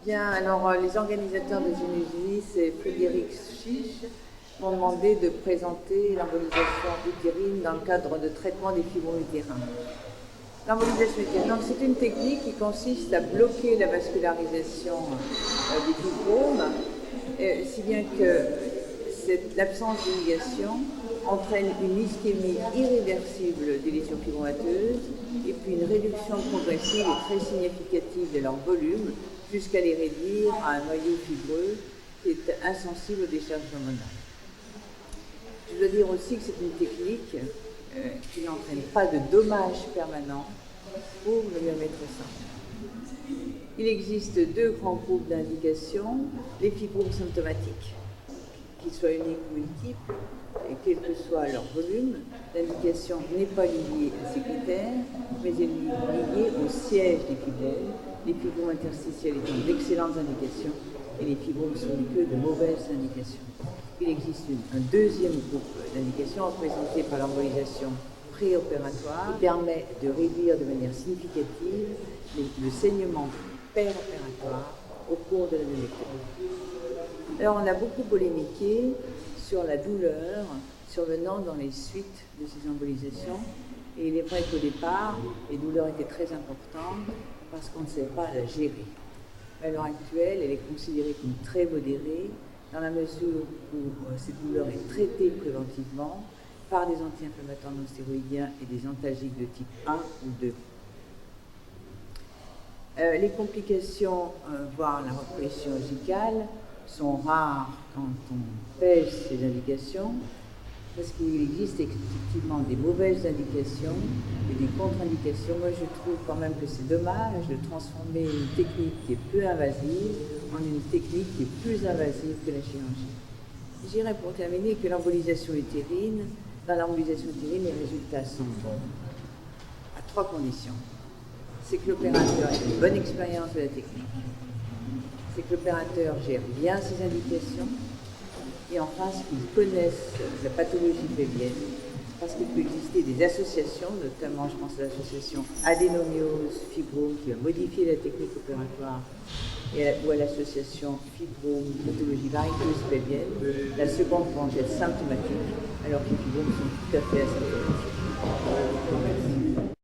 Bien, alors les organisateurs de Genesis et Frédéric Chiche m'ont demandé de présenter l'embolisation utérine dans le cadre de traitement des fibromes utérins. L'embolisation utérine, donc c'est une technique qui consiste à bloquer la vascularisation des fibromes, si bien que l'absence d'irrigation entraîne une ischémie irréversible des lésions fibromateuses et puis une réduction progressive et très significative de leur volume jusqu'à les réduire à un noyau fibreux qui est insensible aux décharges hormonales. Je dois dire aussi que c'est une technique qui n'entraîne pas de dommages permanents pour le myomètre sain. Il existe deux grands groupes d'indications, les fibromes symptomatiques, qu'ils soient uniques ou multiples, et quel que soit leur volume. L'indication n'est pas liée à ces critères, mais elle est liée au siège des fibromes, les fibromes interstitiels étant d'excellentes indications et les fibromes soniqueux de mauvaises indications. Il existe un deuxième groupe d'indications représenté par l'embolisation préopératoire qui permet de réduire de manière significative le saignement péropératoire au cours de la myomectomie. Alors on a beaucoup polémiqué sur la douleur survenant dans les suites de ces embolisations et il est vrai qu'au départ les douleurs étaient très importantes parce qu'on ne savait pas la gérer. À l'heure actuelle, elle est considérée comme très modérée dans la mesure où cette douleur est traitée préventivement par des anti-inflammatoires non stéroïdiens et des antalgiques de type 1 ou 2. Les complications, voire la reprise chirurgicale, sont rares quand on pèse ces indications, parce qu'il existe effectivement des mauvaises indications et des contre-indications. Moi, je trouve quand même que c'est dommage de transformer une technique qui est peu invasive en une technique qui est plus invasive que la chirurgie. Je dirais pour terminer que l'embolisation utérine, dans l'embolisation utérine, les résultats sont bons à trois conditions. C'est que l'opérateur ait une bonne expérience de la technique, c'est que l'opérateur gère bien ses indications, et enfin, qu'ils connaissent la pathologie pelvienne, parce qu'il peut exister des associations, notamment je pense à l'association adénomiose fibrome qui va modifier la technique opératoire, ou à l'association fibrome pathologie varicose pelvienne. La seconde peut être symptomatique, alors que les fibromes sont tout à fait asymptomatiques. Merci.